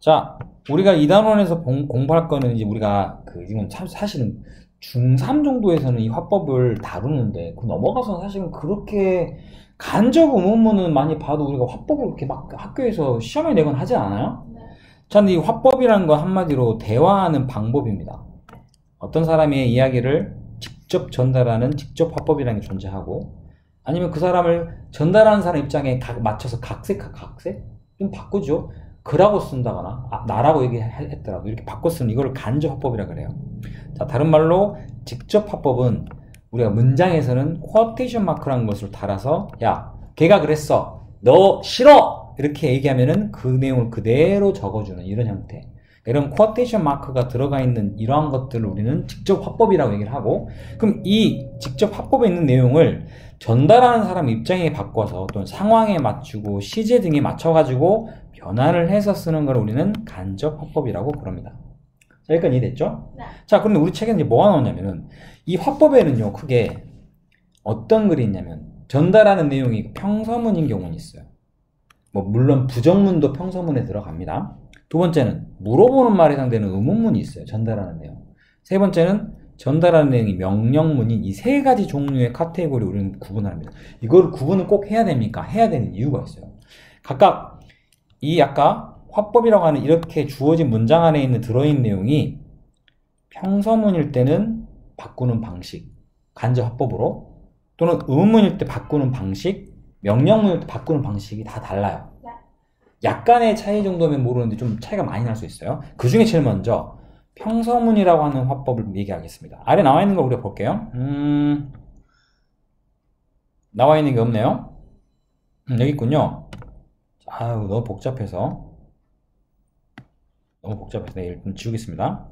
자, 우리가 2단원에서 공부할 거는 이제 우리가 이건 사실은 중3 정도에서는 이 화법을 다루는데 그 넘어가서는 사실은 그렇게 간접 의문문은 많이 봐도 우리가 화법을 그렇게 막 학교에서 시험에 내건 하지 않아요? 네. 자, 근데 이 화법이라는 건 한마디로 대화하는 방법입니다. 어떤 사람의 이야기를 직접 전달하는 직접 화법이라는 게 존재하고, 아니면 그 사람을 전달하는 사람 입장에 맞춰서 각색? 좀 바꾸죠. 그라고 쓴다거나 나라고 얘기했더라도 이렇게 바꿔 쓰는 이걸 간접 화법이라 그래요. 자, 다른 말로 직접 화법은 우리가 문장에서는 쿼테이션 마크라는 것을 달아서 야, 걔가 그랬어, 너 싫어, 이렇게 얘기하면은 그 내용을 그대로 적어주는 이런 형태, 이런 쿼테이션 마크가 들어가 있는 이러한 것들을 우리는 직접 화법이라고 얘기를 하고, 그럼 이 직접 화법에 있는 내용을 전달하는 사람 입장에 바꿔서 또는 상황에 맞추고 시제 등에 맞춰가지고 변환을 해서 쓰는 걸 우리는 간접 화법이라고 부릅니다. 자, 여기까지 이해됐죠? 네. 자, 그런데 우리 책에 이제 뭐가 나오냐면은 이 화법에는요, 크게 어떤 글이 있냐면 전달하는 내용이 평서문인 경우는 있어요. 뭐 물론 부정문도 평서문에 들어갑니다. 두 번째는 물어보는 말에 해당되는 의문문이 있어요. 전달하는 내용. 세 번째는 전달하는 내용이 명령문인 이 세 가지 종류의 카테고리 우리는 구분을 합니다. 이걸 구분을 꼭 해야 됩니까? 해야 되는 이유가 있어요. 각각 이 아까 화법이라고 하는 이렇게 주어진 문장 안에 있는 들어있는 내용이 평서문일 때는 바꾸는 방식, 간접 화법으로, 또는 의문일 때 바꾸는 방식, 명령문일 때 바꾸는 방식이 다 달라요. 네. 약간의 차이 정도면 모르는데 좀 차이가 많이 날 수 있어요. 그 중에 제일 먼저 평서문이라고 하는 화법을 얘기하겠습니다. 아래 나와 있는 걸 우리가 볼게요. 나와 있는 게 없네요. 여기 있군요. 아유, 너무 복잡해서 네, 일단 지우겠습니다.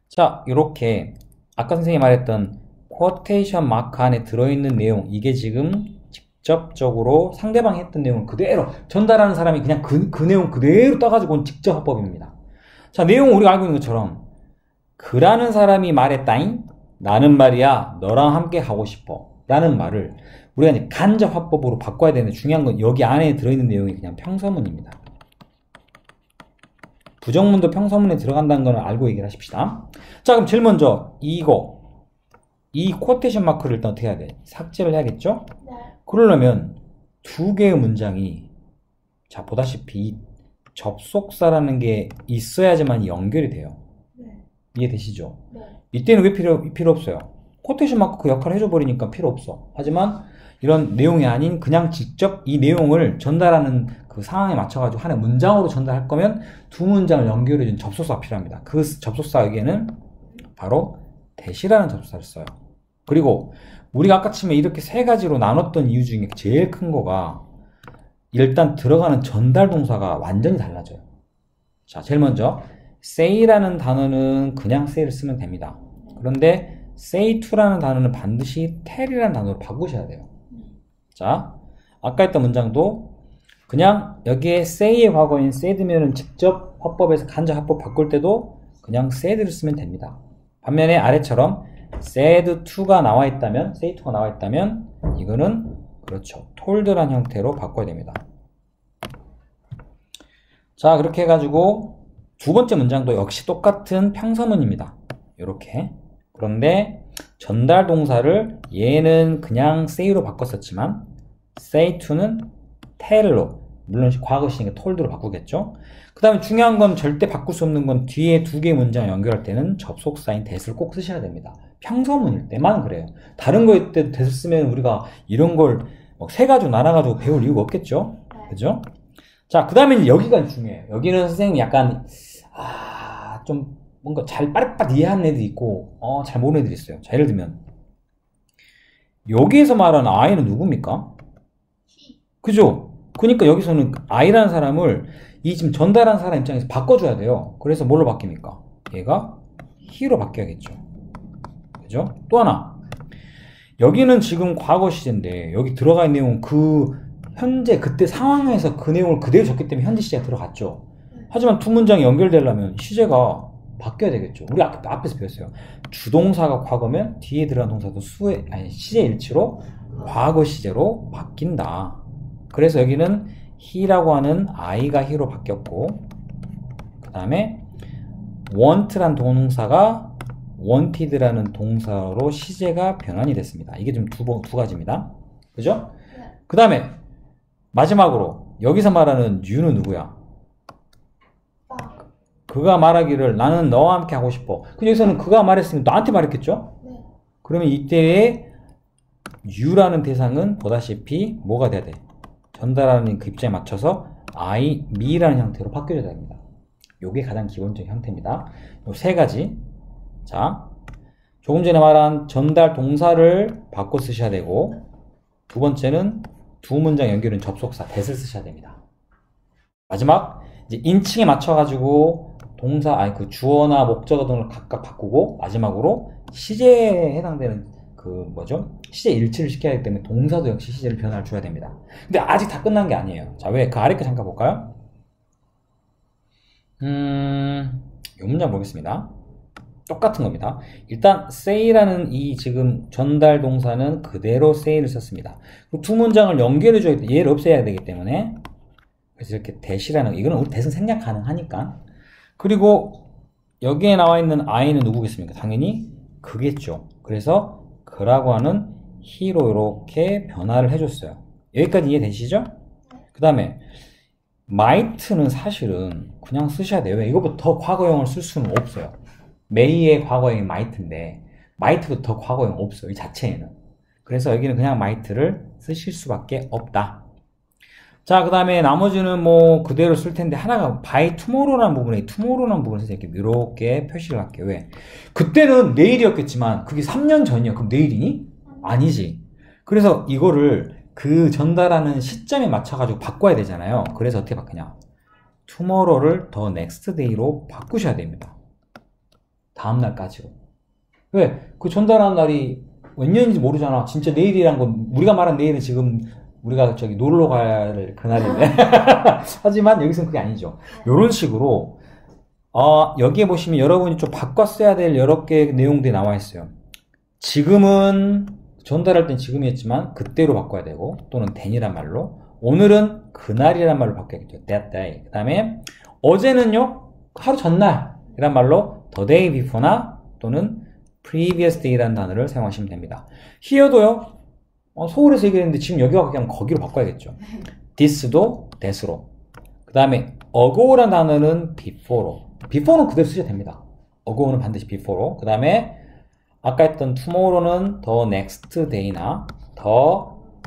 자, 이렇게 아까 선생님이 말했던 쿼테이션 마크 안에 들어있는 내용, 이게 지금 직접적으로 상대방이 했던 내용을 그대로 전달하는 사람이 그냥 그 내용 그대로 따가지고 온 직접 화법입니다. 자, 내용 우리가 알고 있는 것처럼 그라는 사람이 말했다잉, 나는 말이야 너랑 함께 하고 싶어 라는 말을 우리가 이제 간접 화법으로 바꿔야 되는데, 중요한 건 여기 안에 들어있는 내용이 그냥 평서문입니다. 부정문도 평서문에 들어간다는 걸 알고 얘기를 하십시다. 자, 그럼 제일 먼저 이 쿼테이션 마크를 일단 어떻게 해야 돼? 삭제를 해야겠죠? 네. 그러려면 두 개의 문장이, 자, 보다시피 이 접속사라는 게 있어야지만 연결이 돼요. 네. 이해되시죠? 네. 이때는 왜 필요 없어요? 쿼테이션 마크 그 역할을 해줘버리니까 필요 없어. 하지만 이런 내용이 아닌 그냥 직접 이 내용을 전달하는 그 상황에 맞춰가지고 하나의 문장으로 전달할 거면 두 문장을 연결해준 접속사가 필요합니다. 그 접속사에게는 바로 대시라는 접속사를 써요. 그리고 우리가 아까 처음에 이렇게 세 가지로 나눴던 이유 중에 제일 큰 거가 일단 들어가는 전달 동사가 완전히 달라져요. 자, 제일 먼저 say라는 단어는 그냥 say를 쓰면 됩니다. 그런데 say to라는 단어는 반드시 tell이라는 단어로 바꾸셔야 돼요. 자, 아까 했던 문장도 그냥 여기에 say의 과거인 said면은 직접 화법에서 간접 화법 바꿀 때도 그냥 said를 쓰면 됩니다. 반면에 아래처럼 said to가 나와 있다면, say to가 나와 있다면 이거는 그렇죠, told란 형태로 바꿔야 됩니다. 자, 그렇게 해가지고 두 번째 문장도 역시 똑같은 평서문입니다. 이렇게. 그런데 전달 동사를 얘는 그냥 say로 바꿨었지만 say to는 tell로, 물론 과거 시니까 told로 바꾸겠죠. 그 다음에 중요한 건 절대 바꿀 수 없는 건 뒤에 두 개의 문장을 연결할 때는 접속사인 that을 꼭 쓰셔야 됩니다. 평서문일 때만 그래요. 다른 거일 때 that을 쓰면 우리가 이런 걸 세 가지로 나눠가지고 배울 이유가 없겠죠. 그죠? 자, 그 다음에 여기가 중요해요. 여기는 선생님이 약간 좀 뭔가 잘 빠르빠르 이해하는 애들이 있고 잘 모르는 애들이 있어요. 자, 예를 들면 여기에서 말하는 I는 누굽니까? 그죠? 그러니까 여기서는 I라는 사람을 이 지금 전달한 사람 입장에서 바꿔줘야 돼요. 그래서 뭘로 바뀝니까? 얘가 he로 바뀌어야겠죠. 그죠? 또 하나, 여기는 지금 과거 시제인데 여기 들어가 있는 내용은 그 현재 그때 상황에서 그 내용을 그대로 적기 때문에 현재 시제가 들어갔죠. 하지만 두 문장이 연결되려면 시제가 바뀌어야 되겠죠. 우리 앞에서 배웠어요. 주동사가 과거면 뒤에 들어간 동사도 시제 일치로 과거 시제로 바뀐다. 그래서 여기는 he라고 하는 I가 he로 바뀌었고, 그 다음에 want란 동사가 wanted라는 동사로 시제가 변환이 됐습니다. 이게 좀 두 가지입니다. 그죠? 그 다음에 마지막으로 여기서 말하는 you는 누구야? 그가 말하기를 나는 너와 함께 하고 싶어. 근데 여기서는 그가 말했으니까 나한테 말했겠죠? 네. 그러면 이때의 you라는 대상은 보다시피 뭐가 돼야 돼? 전달하는 그 입장에 맞춰서 I, me라는 형태로 바뀌어야 됩니다. 요게 가장 기본적인 형태입니다. 요 세 가지. 자, 조금 전에 말한 전달 동사를 바꿔 쓰셔야 되고, 두 번째는 두 문장 연결은 접속사, that을 쓰셔야 됩니다. 마지막, 이제 인칭에 맞춰가지고 동사, 그 주어나 목적어 등을 각각 바꾸고, 마지막으로 시제에 해당되는 시제 일치를 시켜야 하기 때문에 동사도 역시 시제를 변화를 줘야 됩니다. 근데 아직 다 끝난 게 아니에요. 자, 왜? 그 아래 거 잠깐 볼까요? 이 문장 보겠습니다. 똑같은 겁니다. 일단 say라는 이 지금 전달 동사는 그대로 say를 썼습니다. 두 문장을 연결해 줘야 돼. 얘를 없애야 되기 때문에, 그래서 이렇게 that이라는, 이거는 우리 that은 생략 가능하니까. 그리고 여기에 나와 있는 I는 누구겠습니까? 당연히 그겠죠. 그래서 그라고 하는 he로 이렇게 변화를 해줬어요. 여기까지 이해되시죠? 그 다음에 might는 사실은 그냥 쓰셔야 돼요. 왜? 이거보다 더 과거형을 쓸 수는 없어요. may의 과거형이 might인데 might보다 더 과거형 없어요. 이 자체에는. 그래서 여기는 그냥 might를 쓰실 수밖에 없다. 자, 그 다음에 나머지는 뭐 그대로 쓸 텐데, 하나가 by tomorrow라는 부분에 tomorrow라는 부분에서 이렇게 표시를 할게요. 왜? 그때는 내일이었겠지만 그게 3년 전이야. 그럼 내일이니? 아니지. 그래서 이거를 그 전달하는 시점에 맞춰가지고 바꿔야 되잖아요. 그래서 어떻게 바꾸냐? tomorrow를 the next day로 바꾸셔야 됩니다. 다음 날까지로. 왜? 그 전달하는 날이 몇 년인지 모르잖아. 진짜 내일이란 건, 우리가 말한 내일은 지금 우리가 저기 놀러 가야 할 그날인데. 하지만 여기서는 그게 아니죠. 이런 식으로, 여기에 보시면 여러분이 좀 바꿔 써야 될 여러 개의 내용들이 나와 있어요. 지금은, 전달할 땐 지금이었지만, 그때로 바꿔야 되고, 또는 then이란 말로. 오늘은 그날이란 말로 바꿔야겠죠. that day. 그 다음에, 어제는요, 하루 전날. 이란 말로, the day before나, 또는 previous day라는 단어를 사용하시면 됩니다. here도요, 서울에서 얘기했는데 지금 여기가 그냥 거기로 바꿔야겠죠. this도 that으로. 그 다음에 ago라는 단어는 before로. before는 그대로 쓰셔도 됩니다. ago는 반드시 before로. 그 다음에 아까 했던 tomorrow는 the next day나 the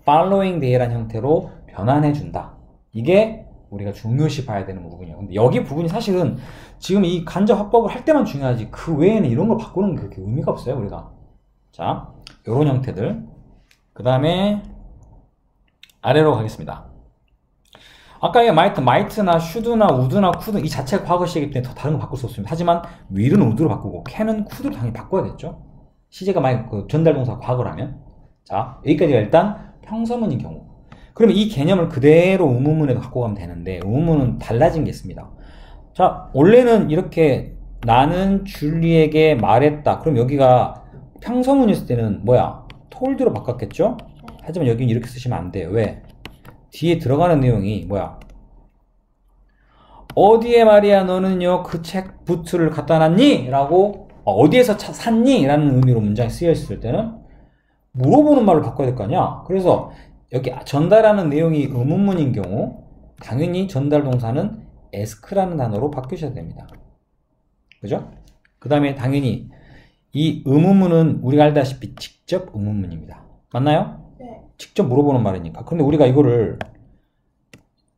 following day라는 형태로 변환해준다. 이게 우리가 중요시 봐야 되는 부분이에요. 근데 여기 부분이 사실은 지금 이 간접 화법을 할 때만 중요하지, 그 외에는 이런 걸 바꾸는 게 그렇게 의미가 없어요, 우리가. 자, 요런 형태들. 그 다음에 아래로 가겠습니다. 아까 might나 should나 would나 could는 이 자체가 과거 시제이기 때문에 더 다른 거 바꿀 수 없습니다. 하지만 will은 would로 바꾸고 can은 could로 당연히 바꿔야겠죠. 시제가 만약 그 전달동사 과거라면. 자, 여기까지가 일단 평서문인 경우. 그러면 이 개념을 그대로 의문문에도 갖고 가면 되는데, 의문문은 달라진 게 있습니다. 자, 원래는 이렇게 나는 줄리에게 말했다. 그럼 여기가 평서문이었을 때는 뭐야? told로 바꿨겠죠? 하지만 여기는 이렇게 쓰시면 안 돼요. 왜? 뒤에 들어가는 내용이 뭐야? 어디에 말이야 너는요 그 책 부츠를 갖다 놨니? 라고 어디에서 샀니? 라는 의미로 문장이 쓰여 있을 때는 물어보는 말을 바꿔야 될 거 아니야? 그래서 여기 전달하는 내용이 의문문인 경우 당연히 전달 동사는 ask라는 단어로 바꾸셔야 됩니다. 그죠? 그 다음에 당연히 이 의문문은 우리가 알다시피 직접 의문문입니다. 맞나요? 네. 직접 물어보는 말이니까. 그런데 우리가 이거를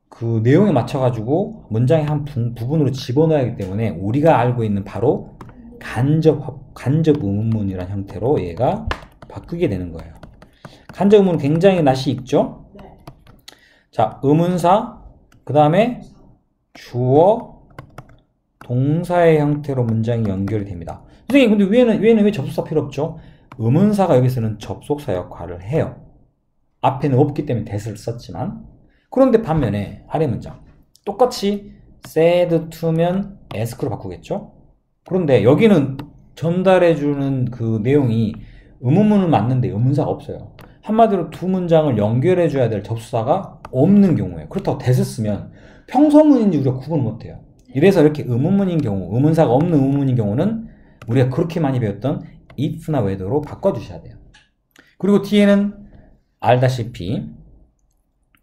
그 내용에 맞춰가지고 문장의 한 부분으로 집어넣어야 하기 때문에 우리가 알고 있는 바로 간접 의문문이라는 형태로 얘가 바뀌게 되는 거예요. 간접 의문은 굉장히 낯이 익죠? 네. 자, 의문사, 그 다음에 주어, 동사의 형태로 문장이 연결이 됩니다. 선생님, 근데 위에는 왜 접속사 필요 없죠? 의문사가 여기서는 접속사 역할을 해요. 앞에는 없기 때문에 that을 썼지만. 그런데 반면에 아래 문장 똑같이 said to면 ask로 바꾸겠죠? 그런데 여기는 전달해주는 그 내용이 의문문을 맞는데 의문사가 없어요. 한마디로 두 문장을 연결해 줘야 될 접수사가 없는 경우에 그렇다고 대서 쓰면 평서문인지 우리가 구분을 못해요. 이래서 이렇게 의문문인 경우, 의문사가 없는 의문문인 경우는 우리가 그렇게 많이 배웠던 if나 whether로 바꿔주셔야 돼요. 그리고 뒤에는 알다시피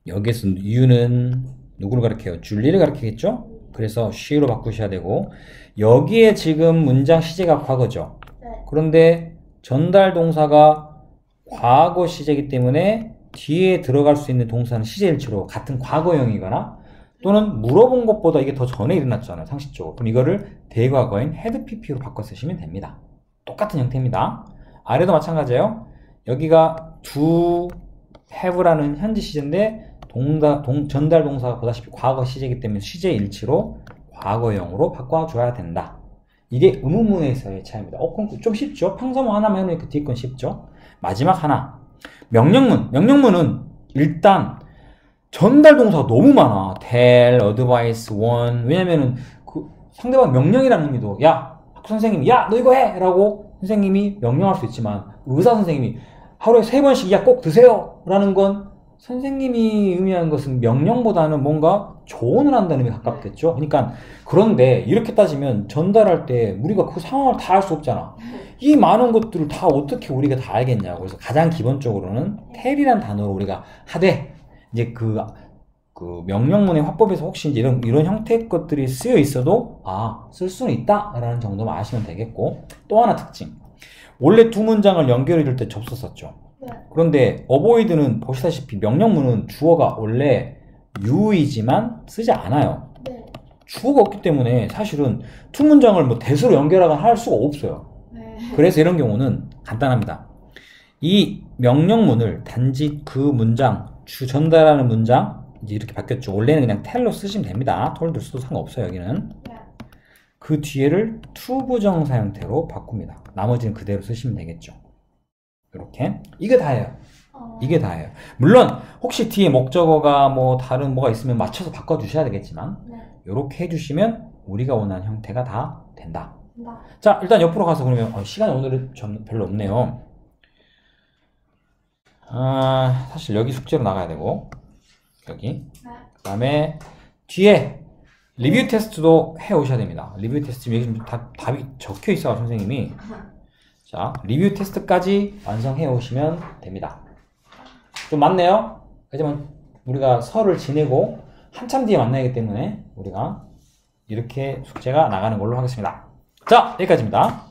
여기에서 you는 누구를 가리켜요? 줄리를 가리키겠죠? 그래서 she로 바꾸셔야 되고 여기에 지금 문장 시제가 과거죠. 그런데 전달 동사가 과거 시제이기 때문에 뒤에 들어갈 수 있는 동사는 시제일치로 같은 과거형이거나 또는 물어본 것보다 이게 더 전에 일어났잖아요. 상식적으로. 그럼 이거를 대과거인 had pp로 바꿔 쓰시면 됩니다. 똑같은 형태입니다. 아래도 마찬가지예요. 여기가 do have라는 현재 시제인데 전달 동사가 보다시피 과거 시제이기 때문에 시제일치로 과거형으로 바꿔줘야 된다. 이게 의문문에서의 차이입니다. 그럼 좀 쉽죠? 평서문 하나만 해놓으니까 뒤에 건 쉽죠? 마지막 하나. 명령문. 명령문은 일단 전달 동사가 너무 많아. tell, advise, warn. 왜냐면은 그 상대방 명령이라는 의미도 야, 학교 선생님이 야, 너 이거 해! 라고 선생님이 명령할 수 있지만 의사 선생님이 하루에 3번씩 야, 꼭 드세요! 라는 건 선생님이 의미하는 것은 명령보다는 뭔가 조언을 한다는 의미에 가깝겠죠. 그러니까 그런데 이렇게 따지면 전달할 때 우리가 그 상황을 다 알 수 없잖아. 이 많은 것들을 다 어떻게 우리가 다 알겠냐고. 그래서 가장 기본적으로는 tell이라는 단어로 우리가 하되 이제 그 명령문의 화법에서 혹시 이제 이런 형태의 것들이 쓰여 있어도 쓸 수는 있다라는 정도만 아시면 되겠고 또 하나 특징. 원래 두 문장을 연결해 줄 때 접수 썼죠. 그런데 avoid는 보시다시피 명령문은 주어가 원래 you이지만 쓰지 않아요. 주어가 없기 때문에 사실은 두 문장을 뭐 대수로 연결하거나 할 수가 없어요. 그래서 이런 경우는 간단합니다. 이 명령문을 단지 그 문장, 전달하는 문장 이제 이렇게 바뀌었죠. 원래는 그냥 tell로 쓰시면 됩니다. told 써도 상관없어요. 여기는. 그 뒤에를 to 부정사 형태로 바꿉니다. 나머지는 그대로 쓰시면 되겠죠. 이렇게. 이게 다예요. 이게 다예요. 물론 혹시 뒤에 목적어가 뭐 다른 뭐가 있으면 맞춰서 바꿔주셔야 되겠지만 이렇게 해주시면 우리가 원하는 형태가 다 된다. 자, 일단 옆으로 가서 그러면 시간이 오늘은 별로 없네요. 사실 여기 숙제로 나가야 되고 여기 그 다음에 뒤에 리뷰 테스트도 해 오셔야 됩니다. 리뷰 테스트 여기 다 답이 적혀 있어요. 선생님이. 자, 리뷰 테스트까지 완성해 오시면 됩니다. 좀 많네요. 하지만 우리가 설을 지내고 한참 뒤에 만나기 때문에 우리가 이렇게 숙제가 나가는 걸로 하겠습니다. 자, 여기까지입니다.